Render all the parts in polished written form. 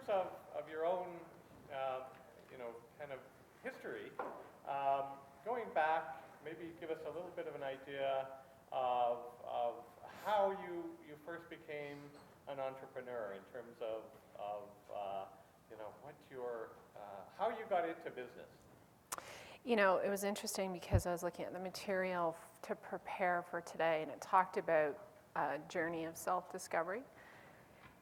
of your own, kind of history, going back, maybe give us a little bit of an idea of how you first became an entrepreneur in terms of what how you got into business. It was interesting because I was looking at the material to prepare for today, and it talked about a journey of self-discovery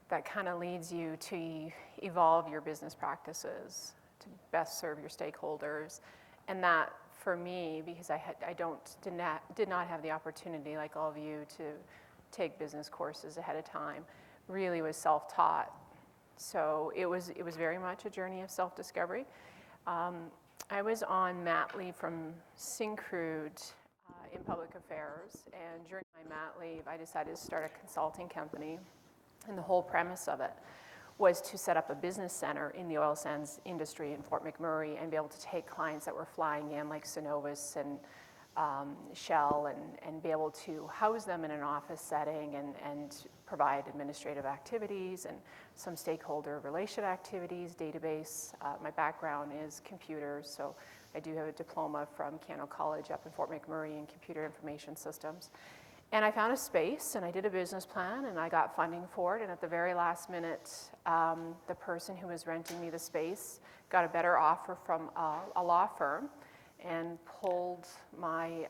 that kind of leads you to evolve your business practices, to best serve your stakeholders. And that, for me, because did not have the opportunity, like all of you, to take business courses ahead of time, really was self-taught. So it was very much a journey of self-discovery. I was on mat leave from Syncrude in public affairs, and during my mat leave, I decided to start a consulting company, and the whole premise of it was to set up a business center in the oil sands industry in Fort McMurray and be able to take clients that were flying in, like Cenovus and Shell, and be able to house them in an office setting and provide administrative activities and some stakeholder relation activities, database. My background is computers, so I do have a diploma from Cano College up in Fort McMurray in computer information systems. And I found a space, and I did a business plan, and I got funding for it, and at the very last minute, the person who was renting me the space got a better offer from a law firm and pulled my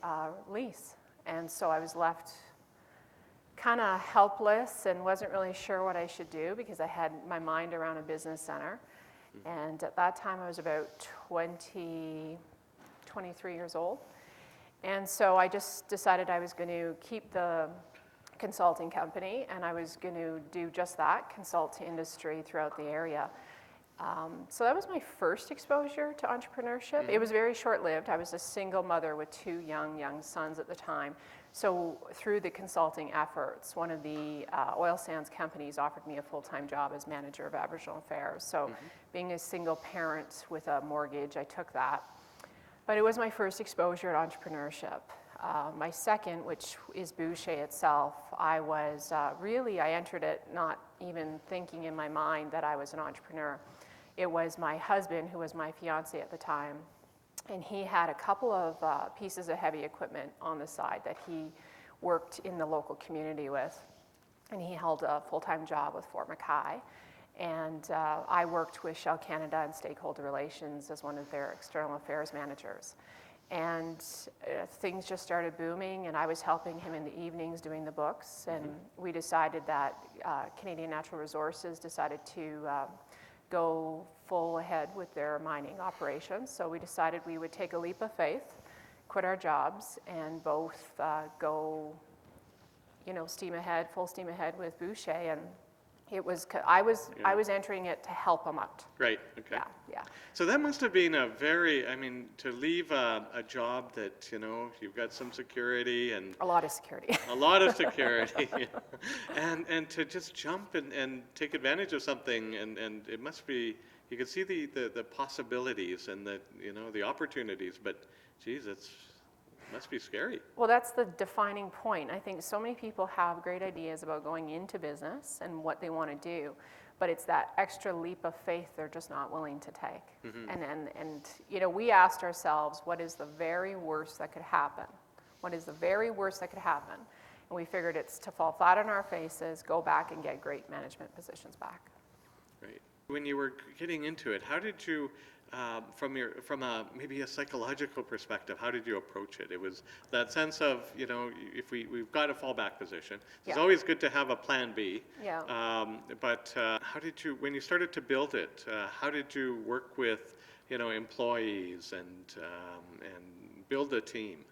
lease. And so I was left kind of helpless and wasn't really sure what I should do because I had my mind around a business center. And at that time I was about 23 years old. And so I just decided I was going to keep the consulting company, and I was going to do just that, consult to industry throughout the area. So that was my first exposure to entrepreneurship. Mm-hmm. It was very short-lived. I was a single mother with two young sons at the time. So through the consulting efforts, one of the oil sands companies offered me a full-time job as manager of Aboriginal affairs. So being a single parent with a mortgage, I took that. But it was my first exposure at entrepreneurship. My second, which is Bouchier itself, I entered it not even thinking in my mind that I was an entrepreneur. It was my husband, who was my fiance at the time, and he had a couple of pieces of heavy equipment on the side that he worked in the local community with, and he held a full-time job with Fort McMurray. And I worked with Shell Canada and stakeholder relations as one of their external affairs managers. And things just started booming, and I was helping him in the evenings doing the books. And we decided that Canadian Natural Resources decided to go full ahead with their mining operations. So we decided we would take a leap of faith, quit our jobs, and both go, full steam ahead with Bouchier. And I was entering it to help them out. Right. Okay. Yeah. So that must have been to leave a job that you've got some security and a lot of security. A lot of security, and to just jump and take advantage of something, and it must be, you can see the possibilities and the opportunities, but geez, it must be scary. Well, that's the defining point. I think so many people have great ideas about going into business and what they want to do, but it's that extra leap of faith they're just not willing to take. And we asked ourselves, what is the very worst that could happen? What is the very worst that could happen? And we figured it's to fall flat on our faces, go back and get great management positions back. Right. When you were getting into it, how did you, from maybe a psychological perspective, how did you approach it? It was that sense of, if we've got a fallback position, it's always good to have a plan B. Yeah. But how did you, when you started to build it, how did you work with, employees and build a team?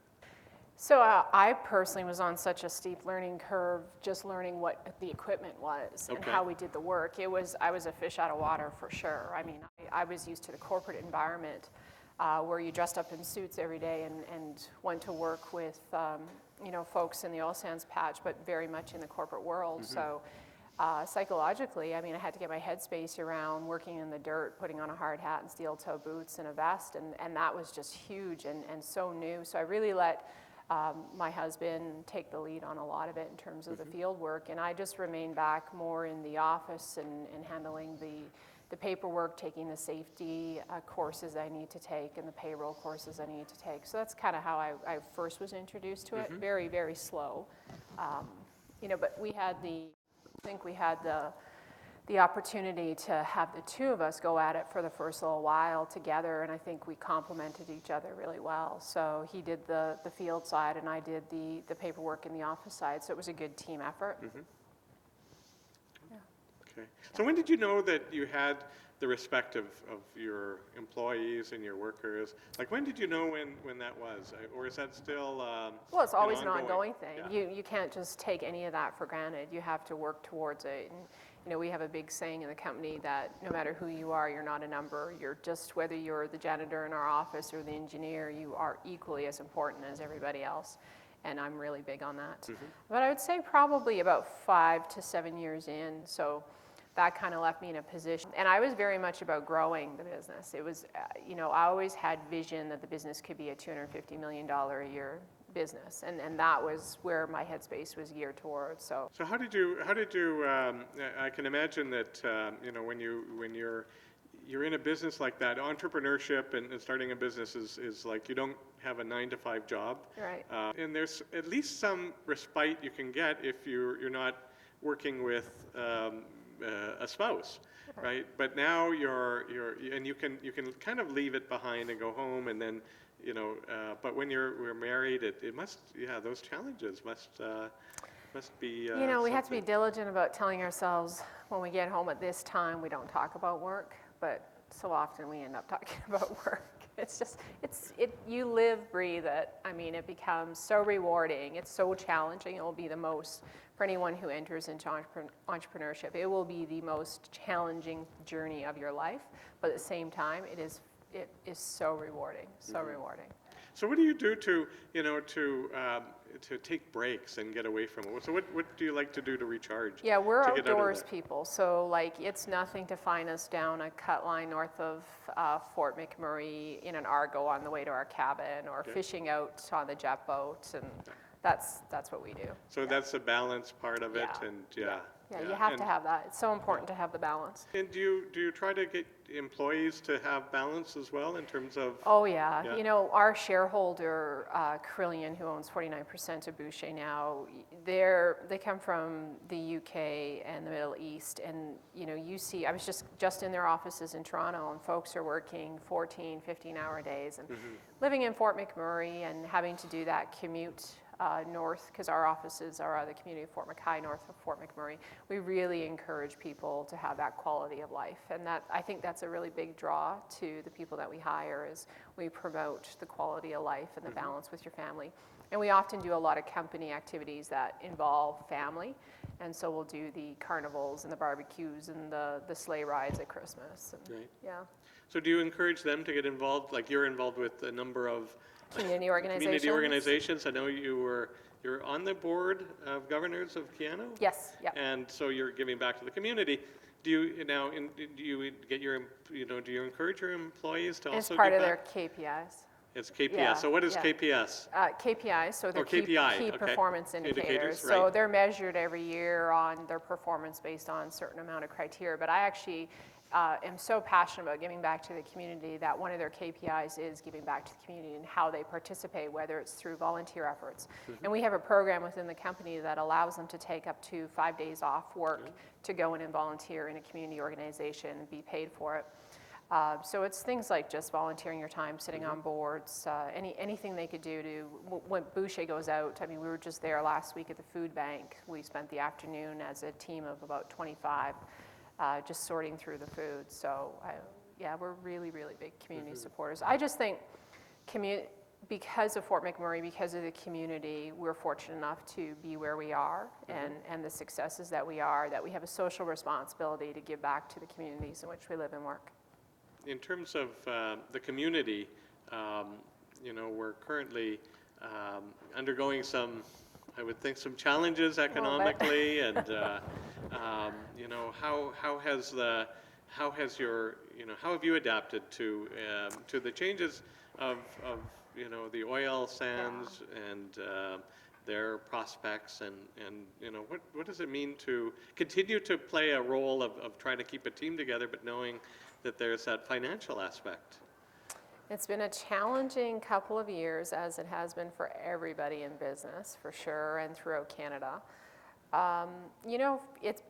So I personally was on such a steep learning curve, just learning what the equipment was and how we did the work. I was a fish out of water for sure. I mean, I was used to the corporate environment where you dressed up in suits every day and went to work with, folks in the oil sands patch, but very much in the corporate world. So psychologically, I mean, I had to get my headspace around working in the dirt, putting on a hard hat and steel toe boots and a vest, and that was just huge and so new. So I really let my husband take the lead on a lot of it in terms of the field work, and I just remained back more in the office and handling the the paperwork, taking the safety courses I need to take, and the payroll courses I need to take. So that's kind of how I first was introduced to it. Very, very slow. But we had the opportunity to have the two of us go at it for the first little while together, and I think we complemented each other really well. So he did the field side, and I did the paperwork in the office side, so it was a good team effort. Yeah. Okay. So when did you know that you had the respect of your employees and your workers? Like, when did you know when that was? Or is that still Well, it's always an ongoing thing. Yeah. You can't just take any of that for granted. You have to work towards it. And, we have a big saying in the company that no matter who you are, you're not a number. You're just, whether you're the janitor in our office or the engineer, you are equally as important as everybody else. And I'm really big on that. But I would say probably about 5 to 7 years in, so that kind of left me in a position. And I was very much about growing the business. It was, I always had vision that the business could be a $250 million a year business, and that was where my headspace was geared towards. So how did you? I can imagine that when you're in a business like that, entrepreneurship and starting a business is like you don't have a 9-to-5 job, right. And there's at least some respite you can get if you're not working with a spouse, right? But now you're and you can kind of leave it behind and go home, and then but when we're married, it must, those challenges must be. We have to be diligent about telling ourselves when we get home at this time we don't talk about work, but so often we end up talking about work. It's just, you live, breathe it. I mean, it becomes so rewarding. It's so challenging. It will be the most, for anyone who enters into entrepreneurship, it will be the most challenging journey of your life. But at the same time, it is so rewarding, so rewarding. So what do you do to take breaks and get away from it? So what do you like to do to recharge? Yeah, we're outdoors people, so it's nothing to find us down a cut line north of Fort McMurray in an Argo on the way to our cabin, or fishing out on the jet boat, and that's what we do. So that's the balance part of it, and you have to have that. It's so important to have the balance. And do you try to get employees to have balance as well in terms of? Oh yeah. Our shareholder, Carillion, who owns 49% of Bouchier now, they come from the UK and the Middle East, and you see, I was just in their offices in Toronto, and folks are working 14, 15-hour days, and living in Fort McMurray and having to do that commute north, because our offices are at the community of Fort McKay, north of Fort McMurray. We really encourage people to have that quality of life, and I think that's a really big draw to the people that we hire, is we promote the quality of life and the balance with your family. And we often do a lot of company activities that involve family, and so we'll do the carnivals and the barbecues and the sleigh rides at Christmas. And, right. Yeah. So do you encourage them to get involved? Like, you're involved with a number of community organizations. I know you're on the board of governors of Kiano. Yes. Yeah. And so you're giving back to the community. Do you get your do you encourage your employees to also? It's part give of back? Their KPIs. It's KPIs. Yeah, So what is yeah. KPIs? KPIs, so they're KPI, key okay. performance indicators. Right. So they're measured every year on their performance based on a certain amount of criteria. But I actually am so passionate about giving back to the community that one of their KPIs is giving back to the community and how they participate, whether it's through volunteer efforts. And we have a program within the company that allows them to take up to 5 days off work to go in and volunteer in a community organization and be paid for it. So it's things like just volunteering your time, sitting on boards, anything they could do to, when Bouchier goes out, I mean, we were just there last week at the food bank. We spent the afternoon as a team of about 25 just sorting through the food. So we're really, really big community supporters. I just think because of Fort McMurray, because of the community, we're fortunate enough to be where we are and the successes that we have a social responsibility to give back to the communities in which we live and work. In terms of the community, we're currently undergoing some, I would think, some challenges economically, and how have you adapted to the changes of the oil sands and their prospects, and you know, what does it mean to continue to play a role of trying to keep a team together, but knowing that there's that financial aspect? It's been a challenging couple of years, as it has been for everybody in business, for sure, and throughout Canada. You know,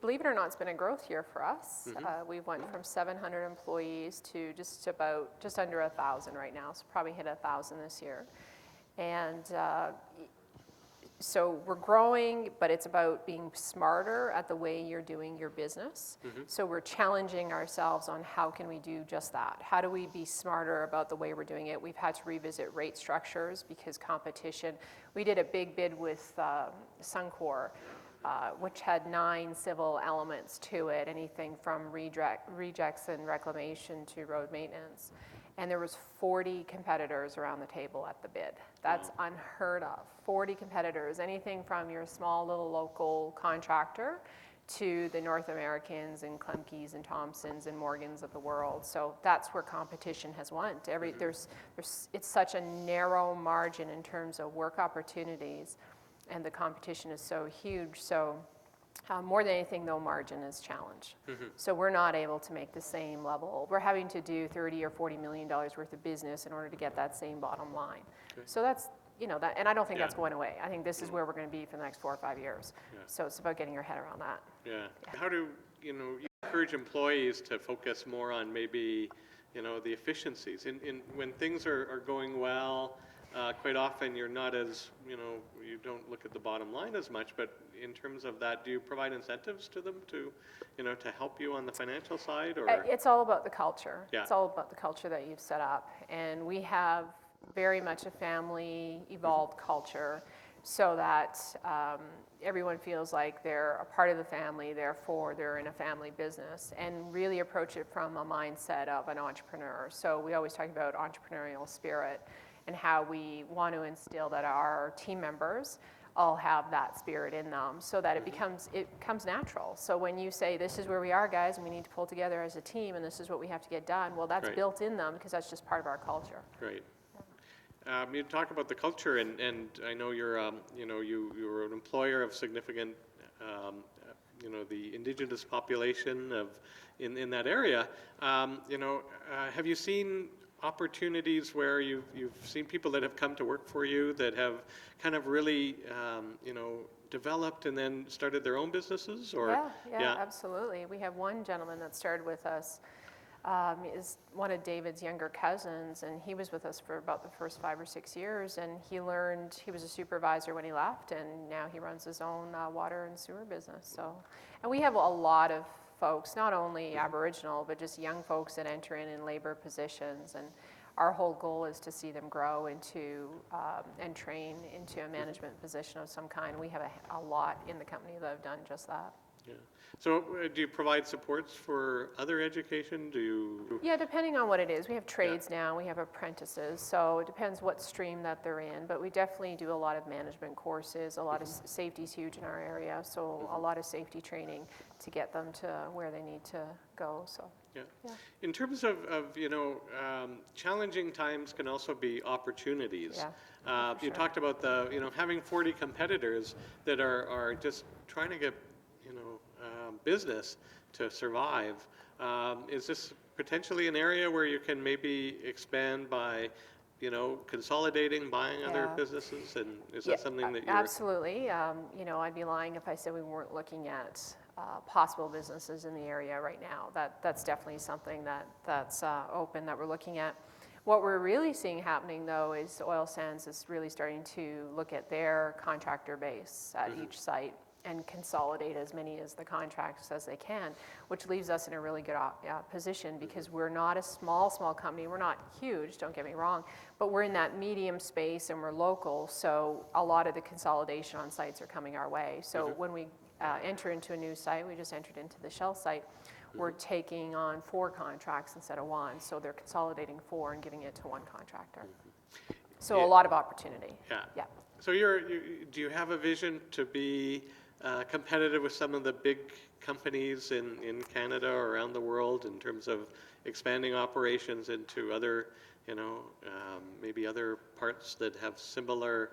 believe it or not, it's been a growth year for us. We went from 700 employees to just under 1,000 right now, so probably hit 1,000 this year. And so we're growing, but it's about being smarter at the way you're doing your business. So we're challenging ourselves on how can we do just that? How do we be smarter about the way we're doing it? We've had to revisit rate structures because competition. We did a big bid with Suncor, which had 9 civil elements to it, anything from rejects and reclamation to road maintenance. And there was 40 competitors around the table at the bid. That's unheard of. 40 competitors, anything from your small little local contractor to the North Americans and Klemkes and Thompsons and Morgans of the world. So that's where competition has went. It's such a narrow margin in terms of work opportunities, and the competition is so huge. So more than anything, though, margin is challenged. So we're not able to make the same level. We're having to do $30 or $40 million worth of business in order to get that same bottom line. So that's, you know, that, and I don't think that's going away. I think this is where we're going to be for the next 4 or 5 years. So it's about getting your head around that. How do you encourage employees to focus more on maybe, the efficiencies? When things are going well, quite often you're not as, you don't look at the bottom line as much, but in terms of that, do you provide incentives to them to help you on the financial side? Or it's all about the culture. It's all about the culture that you've set up. And we have very much a family evolved culture, so that everyone feels like they're a part of the family, therefore they're in a family business, and really approach it from a mindset of an entrepreneur. So we always talk about entrepreneurial spirit and how we want to instill that our team members all have that spirit in them, so that it becomes natural. So when you say, this is where we are, guys, and we need to pull together as a team, and this is what we have to get done, well, that's built in them because that's just part of our culture. Great. You talk about the culture, and I know you're you're an employer of significant the Indigenous population in that area. Have you seen opportunities where you've seen people that have come to work for you that have kind of really developed and then started their own businesses? Or yeah, absolutely. We have one gentleman that started with us, is one of David's younger cousins, and he was with us for about the first 5 or 6 years, and he was a supervisor when he left, and now he runs his own water and sewer business. So, and we have a lot of folks, not only Aboriginal, but just young folks that enter in labor positions, and our whole goal is to see them grow into and train into a management position of some kind. We have a lot in the company that have done just that. So do you provide supports for other education? Yeah, depending on what it is. We have trades now, we have apprentices, so it depends what stream that they're in, but we definitely do a lot of management courses. A lot of safety is huge in our area, so a lot of safety training to get them to where they need to go. So in terms of challenging times can also be opportunities. You talked about the having 40 competitors that are just trying to get business to survive. Is this potentially an area where you can maybe expand by consolidating, buying other businesses? And is that something that you're... Absolutely. I'd be lying if I said we weren't looking at possible businesses in the area right now. That's definitely something that's open, that we're looking at. What we're really seeing happening, though, is oil sands is really starting to look at their contractor base at each site and consolidate as many as the contracts as they can, which leaves us in a really good position, because we're not a small company. We're not huge, don't get me wrong, but we're in that medium space and we're local, so a lot of the consolidation on sites are coming our way. So when we enter into a new site, we just entered into the Shell site, we're taking on 4 contracts instead of 1, so they're consolidating 4 and giving it to 1 contractor. So a lot of opportunity. So do you have a vision to be competitive with some of the big companies in Canada or around the world in terms of expanding operations into other, maybe other parts that have similar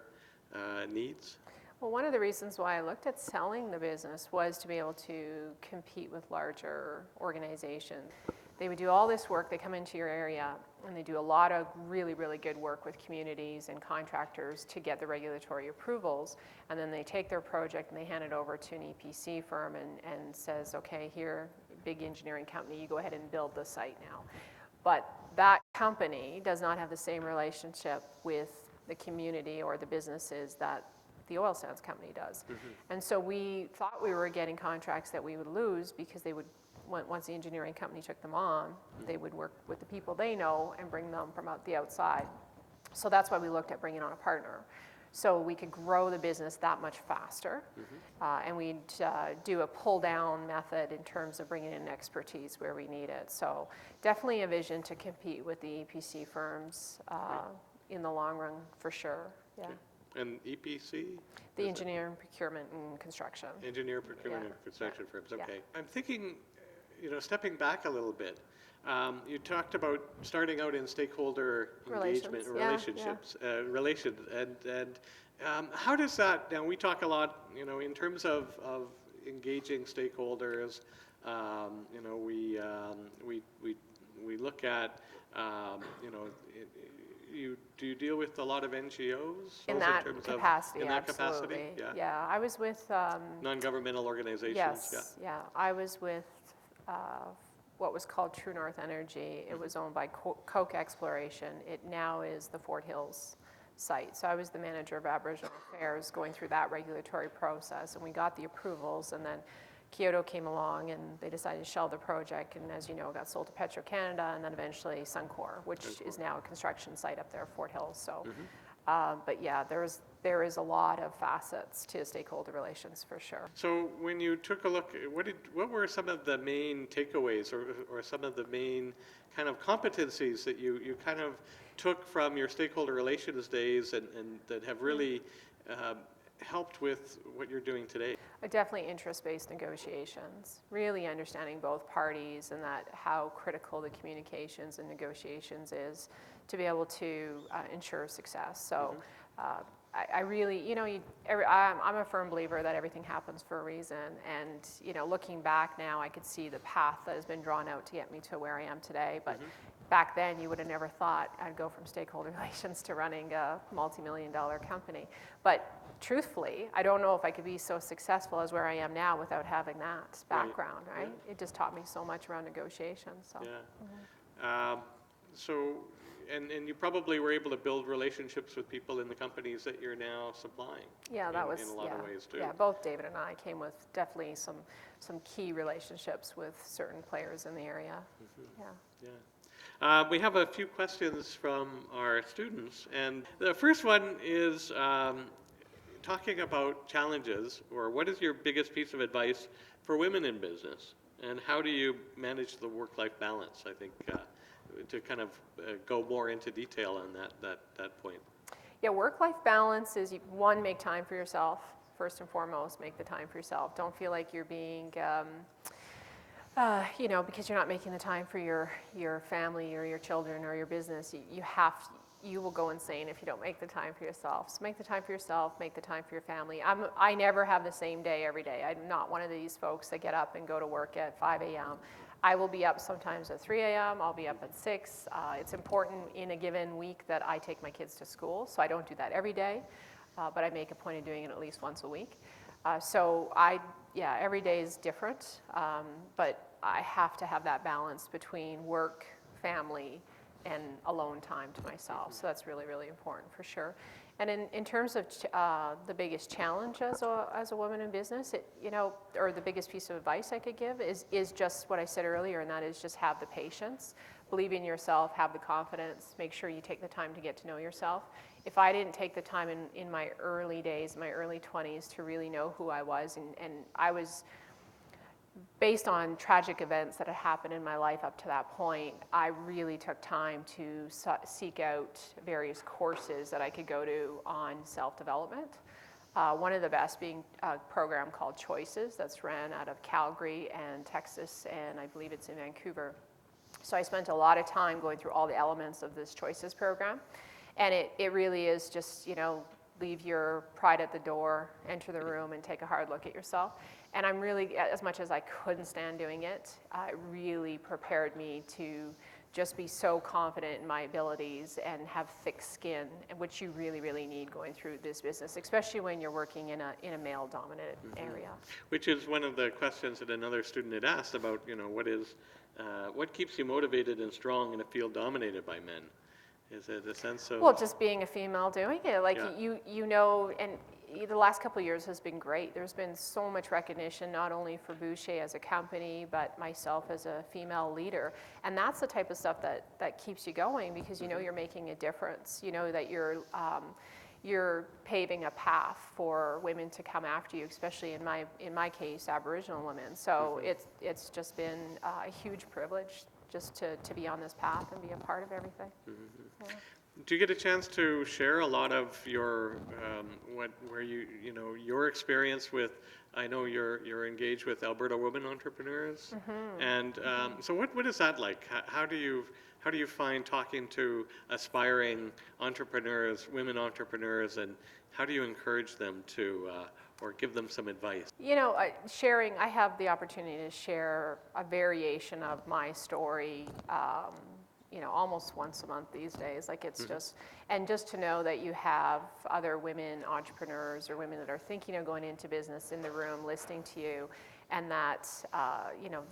needs? Well, one of the reasons why I looked at selling the business was to be able to compete with larger organizations. They would do all this work, they come into your area, and they do a lot of really, really good work with communities and contractors to get the regulatory approvals, and then they take their project and they hand it over to an EPC firm and says, okay, here, big engineering company, you go ahead and build the site now. But that company does not have the same relationship with the community or the businesses that the oil sands company does. And so we thought we were getting contracts that we would lose because they would, once the engineering company took them on, they would work with the people they know and bring them from the outside. So that's why we looked at bringing on a partner. So we could grow the business that much faster. And we'd do a pull-down method in terms of bringing in expertise where we need it. So definitely a vision to compete with the EPC firms in the long run, for sure. Yeah. Okay. And EPC? The engineering, procurement, and construction. Engineer, procurement, and construction firms, Yeah. okay. I'm thinking, stepping back a little bit, you talked about starting out in stakeholder engagement, relationships, relations, and how does that, now we talk a lot, in terms of engaging stakeholders, we look at, do you deal with a lot of NGOs? In that capacity, absolutely. Yeah, I was with... non-governmental organizations, yes, yeah. I was with what was called True North Energy. It was owned by Coke Exploration. It now is the Fort Hills site. So I was the manager of Aboriginal Affairs going through that regulatory process, and we got the approvals, and then Kyoto came along and they decided to shelve the project, and as you know, it got sold to Petro-Canada and then eventually Suncor, which is now a construction site up there, Fort Hills. So, but yeah, there is a lot of facets to stakeholder relations for sure. So when you took a look, what were some of the main takeaways or some of the main kind of competencies that you kind of took from your stakeholder relations days and that have really helped with what you're doing today? Definitely interest-based negotiations, really understanding both parties and that how critical the communications and negotiations is to be able to ensure success. So I really, I'm a firm believer that everything happens for a reason, and looking back now, I could see the path that has been drawn out to get me to where I am today, but back then you would have never thought I'd go from stakeholder relations to running a multi-million-dollar company. But truthfully, I don't know if I could be so successful as where I am now without having that background, right? Yeah. It just taught me so much around negotiations. So. Yeah. And you probably were able to build relationships with people in the companies that you're now supplying. Yeah, that was in a lot of ways too. Yeah, both David and I came with definitely some key relationships with certain players in the area. Yeah. We have a few questions from our students, and the first one is talking about challenges, or what is your biggest piece of advice for women in business, and how do you manage the work-life balance? I think to kind of go more into detail on that point. Yeah, work-life balance is, one, make time for yourself. First and foremost, make the time for yourself. Don't feel like you're being, because you're not making the time for your family or your children or your business. You will go insane if you don't make the time for yourself. So make the time for yourself, make the time for your family. I never have the same day every day. I'm not one of these folks that get up and go to work at 5 a.m. I will be up sometimes at 3 a.m., I'll be up at 6. It's important in a given week that I take my kids to school, so I don't do that every day, but I make a point of doing it at least once a week. Every day is different, but I have to have that balance between work, family, and alone time to myself. So that's really, really important for sure. And in terms of the biggest challenge as a woman in business, or the biggest piece of advice I could give is just what I said earlier, and that is just have the patience, believe in yourself, have the confidence, make sure you take the time to get to know yourself. If I didn't take the time in my early days, my early 20s, to really know who I was, and I was, based on tragic events that had happened in my life up to that point, I really took time to seek out various courses that I could go to on self-development. One of the best being a program called Choices that's ran out of Calgary and Texas, and I believe it's in Vancouver. So I spent a lot of time going through all the elements of this Choices program, and it really is just, leave your pride at the door, enter the room, and take a hard look at yourself. And I'm really, as much as I couldn't stand doing it, it really prepared me to just be so confident in my abilities and have thick skin, which you really, really need going through this business, especially when you're working in a male-dominated area. Which is one of the questions that another student had asked about, what keeps you motivated and strong in a field dominated by men? Is it a sense of... Well, just being a female doing it, like Yeah. you know, and the last couple of years has been great. There's been so much recognition, not only for Bouchier as a company, but myself as a female leader. And that's the type of stuff that keeps you going, because you know you're making a difference. You know that you're paving a path for women to come after you, especially in my case, Aboriginal women. So it's just been a huge privilege just to be on this path and be a part of everything. Yeah. Do you get a chance to share a lot of your, your experience with, I know you're engaged with Alberta Women Entrepreneurs, and so what is that like? How do you find talking to aspiring entrepreneurs, women entrepreneurs, and how do you encourage them to, or give them some advice? You know, I have the opportunity to share a variation of my story, almost once a month these days. Like it's just to know that you have other women entrepreneurs or women that are thinking of going into business in the room listening to you, and that,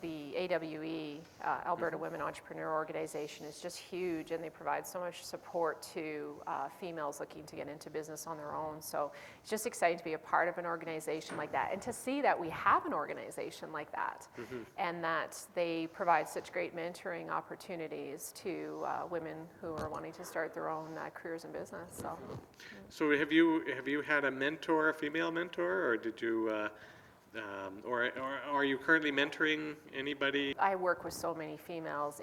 the AWE, Alberta Women Entrepreneur Organization, is just huge, and they provide so much support to females looking to get into business on their own. So it's just exciting to be a part of an organization like that, and to see that we have an organization like that, and that they provide such great mentoring opportunities to women who are wanting to start their own careers in business. So have you had a mentor, a female mentor, or did you... or are you currently mentoring anybody? I work with so many females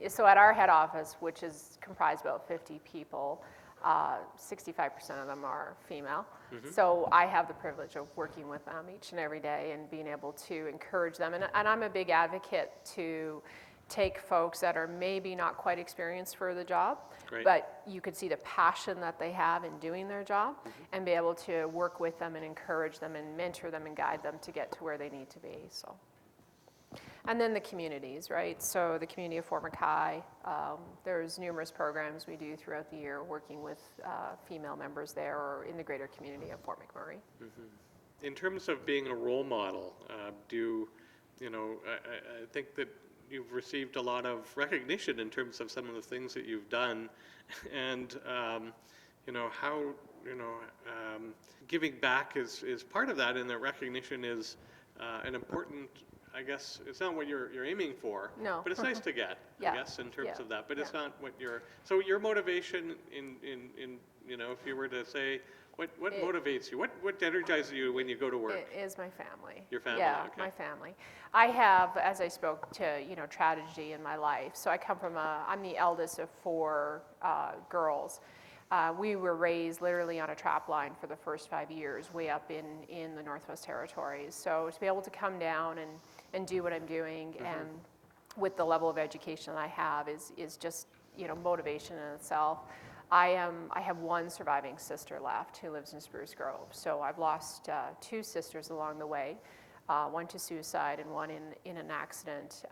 so at our head office, which is comprised of about 50 people, 65% of them are female. So I have the privilege of working with them each and every day and being able to encourage them. And I'm a big advocate to take folks that are maybe not quite experienced for the job, but you could see the passion that they have in doing their job, and be able to work with them and encourage them and mentor them and guide them to get to where they need to be. So, and then the communities, right? So the community of Fort McMurray, there's numerous programs we do throughout the year working with female members there or in the greater community of Fort McMurray. In terms of being a role model, I think that you've received a lot of recognition in terms of some of the things that you've done, and giving back is part of that, and the recognition is an important. I guess it's not what you're aiming for, No. but it's nice to get. Yeah. I guess in terms Yeah. of that, but it's Yeah. not what So your motivation in if you were to say. What motivates you? What energizes you when you go to work? It is my family. Your family, Yeah, okay. my family. I have, as I spoke to, tragedy in my life. So I come from I'm the eldest of 4 girls. We were raised literally on a trap line for the first 5 years, way up in the Northwest Territories. So to be able to come down and do what I'm doing, and with the level of education that I have, is just, motivation in itself. I have one surviving sister left who lives in Spruce Grove. So I've lost 2 sisters along the way, one to suicide and one in an accident,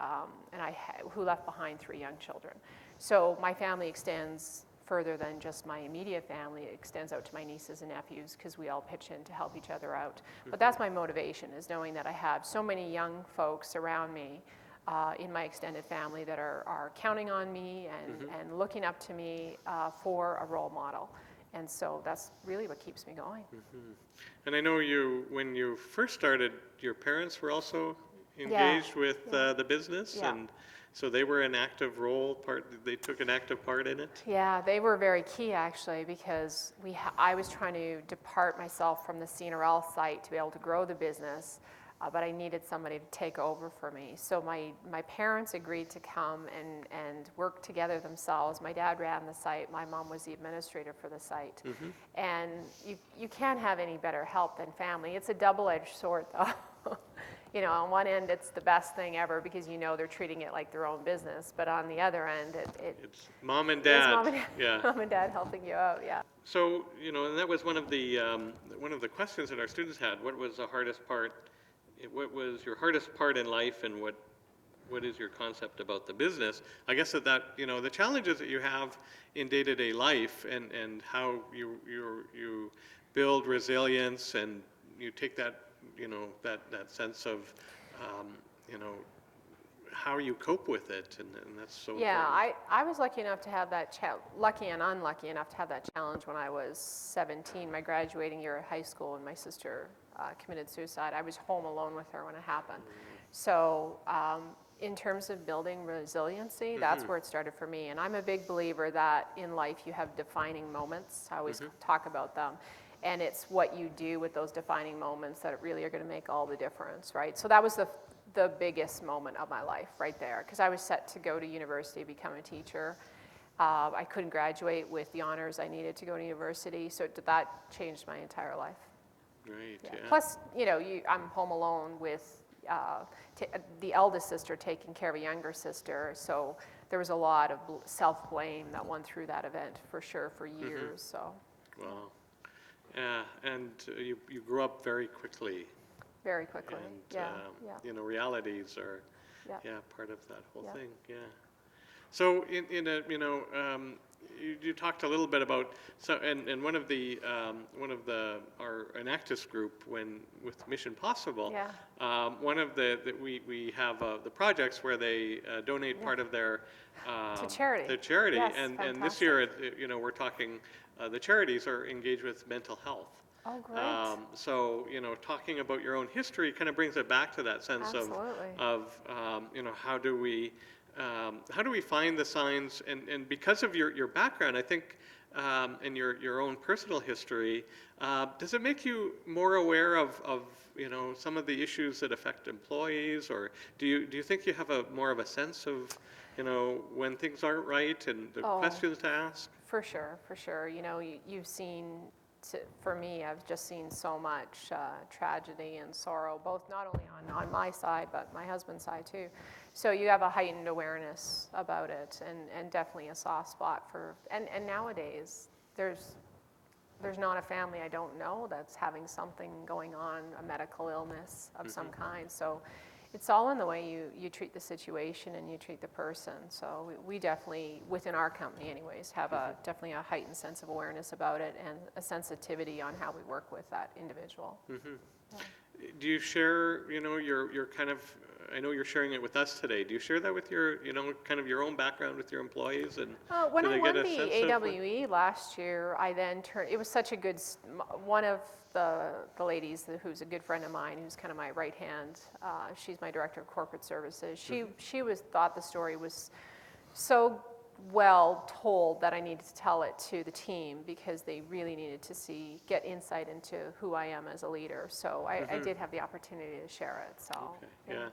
who left behind 3 young children. So my family extends further than just my immediate family. It extends out to my nieces and nephews, because we all pitch in to help each other out. But that's my motivation, is knowing that I have so many young folks around me in my extended family that are counting on me and looking up to me for a role model. And so that's really what keeps me going. And I know when you first started, your parents were also engaged with the business, and so they were an active they took an active part in it? Yeah, they were very key, actually, because I was trying to depart myself from the CNRL site to be able to grow the business. But I needed somebody to take over for me. So my parents agreed to come and work together themselves. My dad ran the site. My mom was the administrator for the site. And you can't have any better help than family. It's a double-edged sword, though. you know, on one end, it's the best thing ever because you know they're treating it like their own business, but on the other end, It's mom and is dad. mom and, Yeah. mom and dad helping you out, yeah. So, you know, and that was one of the questions that our students had. What was the hardest part? What was your hardest part in life, and what is your concept about the business? I guess that you know, the challenges that you have in day-to-day life, and how you build resilience, and you take that, you know, that sense of you know, how you cope with it, and that's so Yeah, important. I was lucky enough to have that, lucky and unlucky enough to have that challenge when I was 17, my graduating year of high school, and my sister committed suicide. I was home alone with her when it happened. So in terms of building resiliency, that's where it started for me. And I'm a big believer that in life you have defining moments. I always talk about them. And it's what you do with those defining moments that really are going to make all the difference, right? So that was the biggest moment of my life right there, because I was set to go to university, become a teacher. I couldn't graduate with the honors I needed to go to university, so that changed my entire life. Right. Yeah. Plus, you know, I'm home alone with the eldest sister taking care of a younger sister, so there was a lot of self-blame that went through that event for sure for years. So. Wow. Yeah, and you grew up very quickly. Very quickly. And, yeah. you know, realities are, Yeah. part of that whole Yeah. thing. Yeah. So in a, you know, you talked a little bit about, so, and one of our Enactus group, with Mission Possible, Yeah. one of we have the projects where they donate part of their To charity. the charity, Yes, and this year, you know, we're talking, the charities are engaged with mental health. Oh, great. So, you know, talking about your own history kind of brings it back to that sense Absolutely. of you know, how do we find the signs, and because of your background, I think, and your own personal history, does it make you more aware of you know, some of the issues that affect employees, or do you think you have more of a sense of, you know, when things aren't right and the questions to ask? For sure. You know, you've seen, for me, I've just seen so much tragedy and sorrow, both not only on my side, but my husband's side too. So you have a heightened awareness about it, and definitely a soft spot for, and nowadays, there's not a family I don't know that's having something going on, a medical illness of some kind. So it's all in the way you treat the situation and you treat the person. So we definitely, within our company anyways, have definitely a heightened sense of awareness about it, and a sensitivity on how we work with that individual. Yeah. Do you share, you know, your kind of, I know you're sharing it with us today, do you share that with your, you know, kind of your own background with your employees? And When do I they won get a the sense of what- AWE last year, I then turned, it was such a good, one of the ladies who's a good friend of mine, who's kind of my right hand, she's my director of corporate services. She thought the story was so well told that I needed to tell it to the team, because they really needed to get insight into who I am as a leader. So I did have the opportunity to share it. So Okay, yeah.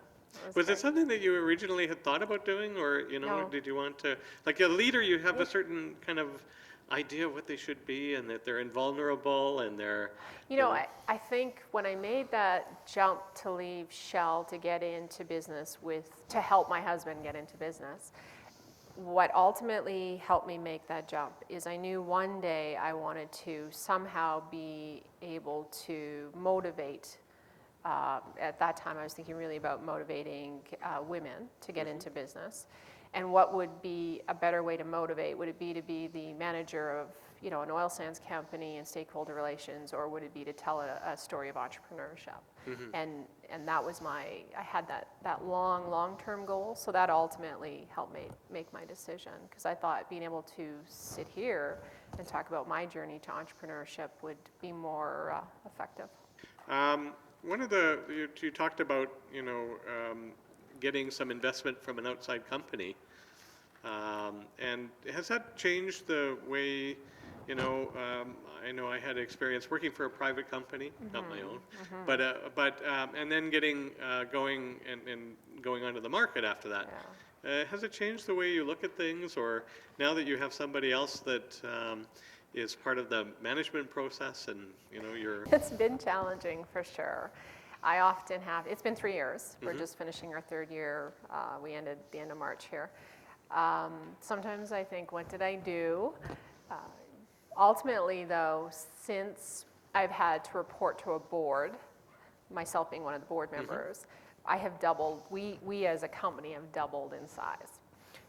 was Was it great. something that you originally had thought about doing, or, you know, No. did you want to, like a leader, you have a certain kind of idea of what they should be, and that they're invulnerable, and they're, You know, I think when I made that jump to leave Shell to get into business to help my husband get into business, what ultimately helped me make that jump is I knew one day I wanted to somehow be able to motivate. At that time, I was thinking really about motivating women to get into business. And what would be a better way to motivate? Would it be to be the manager of, you know, an oil sands company and stakeholder relations, or would it be to tell a story of entrepreneurship? And that was I had that long-term goal, so that ultimately helped make my decision, because I thought being able to sit here and talk about my journey to entrepreneurship would be more effective. One of you talked about, you know, getting some investment from an outside company, and has that changed the way, you know, I know I had experience working for a private company, not my own, but and then going onto the market after that. Yeah. Has it changed the way you look at things, or now that you have somebody else that is part of the management process, and, you know, you're... It's been challenging for sure. I often have, it's been 3 years. We're just finishing our 3rd year. We ended the end of March here. Sometimes I think, what did I do? Ultimately, though, since I've had to report to a board, myself being one of the board members, I have doubled, we as a company have doubled in size.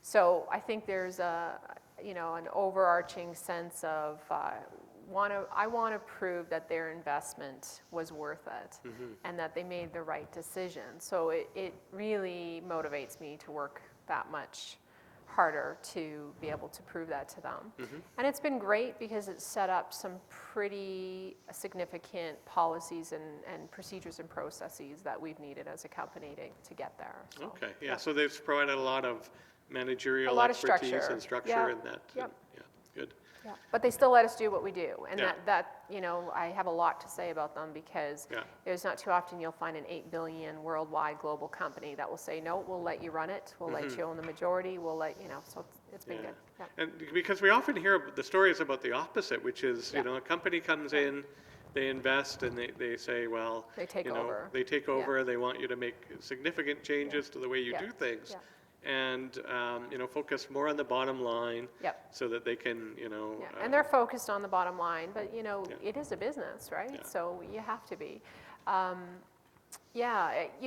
So I think there's a, you know, an overarching sense of, I want to prove that their investment was worth it and that they made the right decision. So it really motivates me to work that much harder to be able to prove that to them. And it's been great because it's set up some pretty significant policies and procedures and processes that we've needed as a company to get there. So, Okay, yeah, so they've provided a lot of managerial A lot of expertise structure. and structure Yeah. in that. Yep. Yeah, good. Yeah, but they still let us do what we do, and Yeah. that you know, I have a lot to say about them because Yeah. there's not too often you'll find an 8 billion worldwide global company that will say, no, we'll let you run it, we'll let you own the majority, we'll let, you know, so it's been Yeah. good. Yeah. And because we often hear the stories about the opposite, which is, Yeah. you know, a company comes in, they invest, and they say, well, They take you know, over. they take Yeah. over, they want you to make significant changes to the way you Yeah. do things. Yeah. And, you know, focus more on the bottom line Yep. so that they can, you know. Yeah, and they're focused on the bottom line, but you know, Yeah. it is a business, right? Yeah. So you have to be. You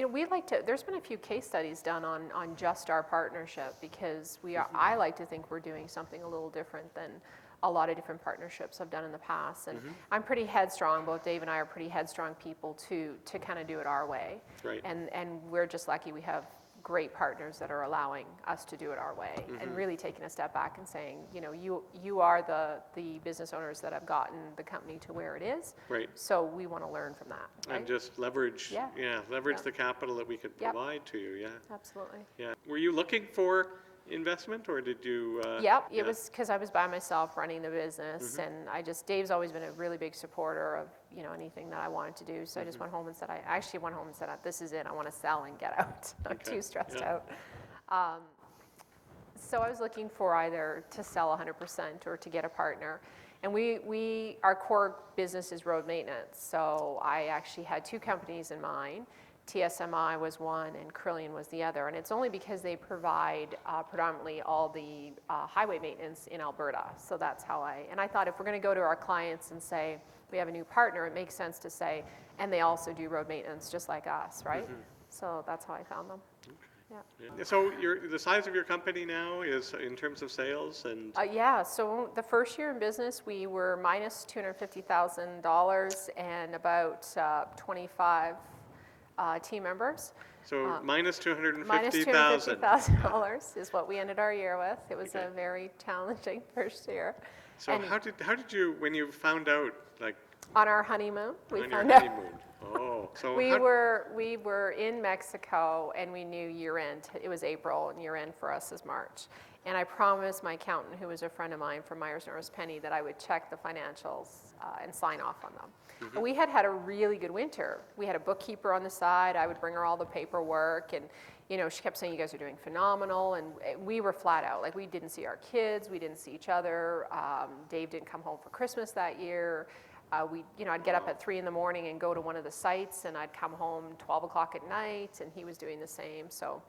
know, we like to, there's been a few case studies done on just our partnership because we are, I like to think we're doing something a little different than a lot of different partnerships I've done in the past. And I'm pretty headstrong, both Dave and I are pretty headstrong people to kind of do it our way. Right. And we're just lucky we have great partners that are allowing us to do it our way and really taking a step back and saying, you know, you are the business owners that have gotten the company to where it is. Right. So we want to learn from that. Right? And just leverage, Yeah. leverage Yeah. the capital that we could Yep. provide to you, yeah. Absolutely. Yeah. Were you looking for investment, or did you? Yep, yeah. it was because I was by myself running the business, and Dave's always been a really big supporter of, you know, anything that I wanted to do. So I just went home and said, I actually went home and said, this is it. I want to sell and get out. I'm Okay, too stressed yeah. out. So I was looking for either to sell 100% or to get a partner. And our core business is road maintenance. So I actually had 2 companies in mind. TSMI was one and Crillian was the other. And it's only because they provide predominantly all the highway maintenance in Alberta. So that's how and I thought if we're going to go to our clients and say, we have a new partner, it makes sense to say, and they also do road maintenance just like us, right? So that's how I found them. Yeah. Yeah. So the size of your company now is in terms of sales and? Yeah, so the first year in business, we were minus $250,000 and about 25 team members. So minus Minus $250,000. $250,000 is what we ended our year with. It was Okay. a very challenging first year. So And how did you, when you found out, like, on our honeymoon, we on your found out. honeymoon? Oh, so We were in Mexico and we knew year end. It was April and year end for us is March. And I promised my accountant, who was a friend of mine from Myers Norris Penny, that I would check the financials and sign off on them. And we had a really good winter. We had a bookkeeper on the side. I would bring her all the paperwork, and you know, she kept saying, "You guys are doing phenomenal." And we were flat out, like we didn't see our kids, we didn't see each other. Dave didn't come home for Christmas that year. I'd get up at 3 in the morning and go to one of the sites, and I'd come home 12 o'clock at night, and he was doing the same. So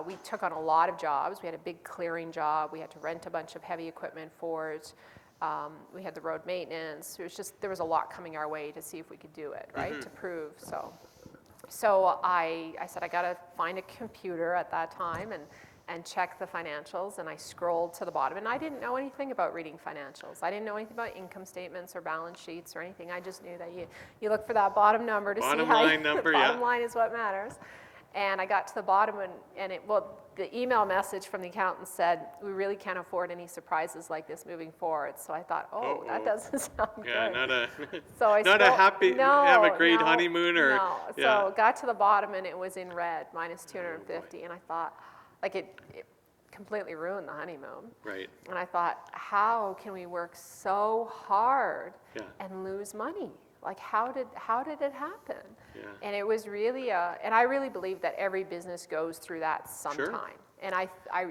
we took on a lot of jobs. We had a big clearing job. We had to rent a bunch of heavy equipment for it. We had the road maintenance. It was just, there was a lot coming our way to see if we could do it, right, to prove. So I said, I got to find a computer at that time and check the financials, and I scrolled to the bottom. And I didn't know anything about reading financials. I didn't know anything about income statements or balance sheets or anything. I just knew that you look for that bottom number to see how Bottom line number, the bottom yeah. line is what matters. And I got to the bottom, and the email message from the accountant said, we really can't afford any surprises like this moving forward. So I thought, that doesn't sound yeah, good. not a So I not a happy have a great honeymoon or no. yeah. So got to the bottom and it was in red, minus 250, and I thought, like it completely ruined the honeymoon. Right. And I thought, how can we work so hard Yeah. and lose money? Like how did it happen? Yeah. And it was really and I really believe that every business goes through that sometime. And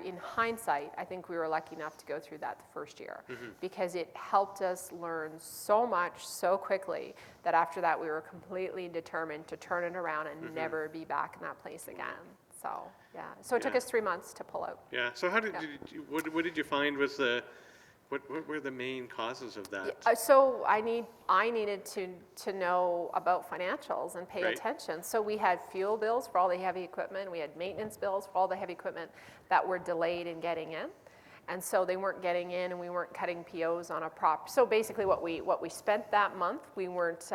in hindsight, I think we were lucky enough to go through that the first year because it helped us learn so much so quickly that after that we were completely determined to turn it around and never be back in that place again. So, yeah. So it took us 3 months to pull out. Yeah. So how did what did you find was what were the main causes of that? So I needed to know about financials and pay Right. attention. So we had fuel bills for all the heavy equipment. We had maintenance bills for all the heavy equipment that were delayed in getting in. And so they weren't getting in and we weren't cutting POs on a prop. So basically what we spent that month, we weren't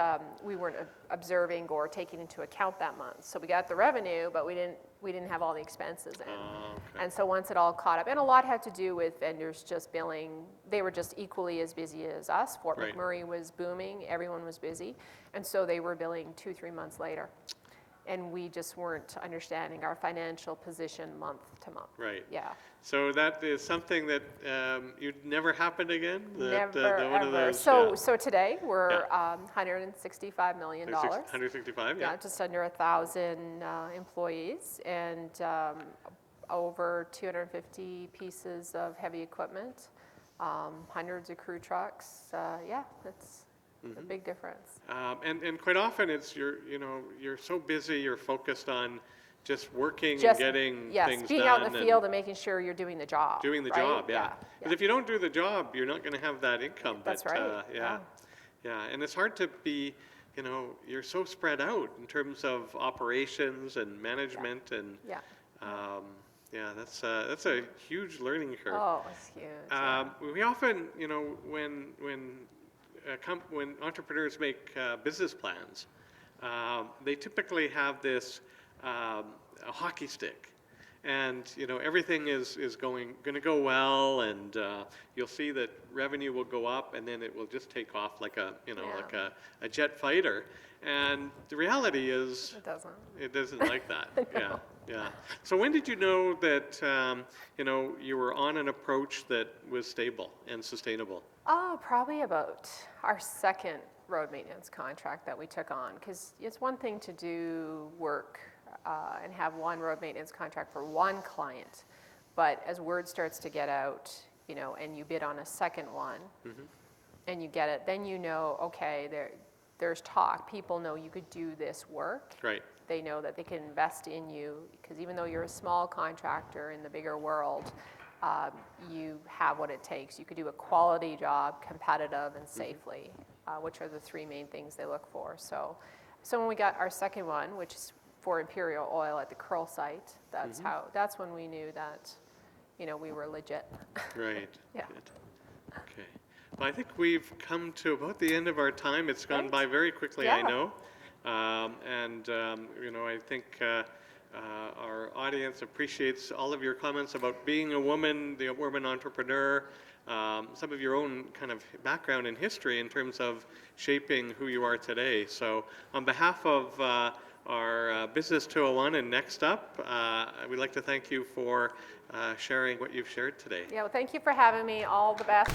observing or taking into account that month. So we got the revenue, but we didn't have all the expenses in. Okay. And so once it all caught up, and a lot had to do with vendors just billing, they were just equally as busy as us. Fort Right. McMurray was booming, everyone was busy. And so they were billing 2-3 months later. And we just weren't understanding our financial position month to month. Right. Yeah. So that is something that you'd never happened again? Never, one of ever. those, So today we're $165 million. 165, yeah. Yeah, just under 1,000 employees and over 250 pieces of heavy equipment, hundreds of crew trucks. Yeah, that's a big difference. And quite often it's you're so busy, you're focused on just working Just, and getting yes, things being done. out in the and field and making sure you're doing the job. doing the right? job, yeah. Yeah, Because if you don't do the job, you're not going to have that income. That's but, right, yeah. Yeah, and it's hard to be, you're so spread out in terms of operations and management and Yeah. yeah, that's a huge learning curve. Oh, it's huge. Yeah. We often, when entrepreneurs make business plans, they typically have this a hockey stick, and everything is going to go well, and you'll see that revenue will go up, and then it will just take off like like a jet fighter. And the reality is, it doesn't like that. Yeah, yeah. So when did you know that you were on an approach that was stable and sustainable? Oh, probably about our second road maintenance contract that we took on, because it's one thing to do work and have one road maintenance contract for one client, but as word starts to get out, and you bid on a second one, and you get it, then okay, there's talk. People know you could do this work. Right. They know that they can invest in you, because even though you're a small contractor in the bigger world, you have what it takes. You could do a quality job, competitive and safely, which are the three main things they look for. So when we got our second one, which is for Imperial Oil at the Curl site, that's when we knew that, we were legit. Right. Yeah. Good. Okay. Well, I think we've come to about the end of our time. It's gone Right. by very quickly, Yeah. I know. I think our audience appreciates all of your comments about being a woman, the woman entrepreneur, some of your own kind of background and history in terms of shaping who you are today. So on behalf of our Business 201 and NextUp, we'd like to thank you for sharing what you've shared today. Yeah, well, thank you for having me. All the best.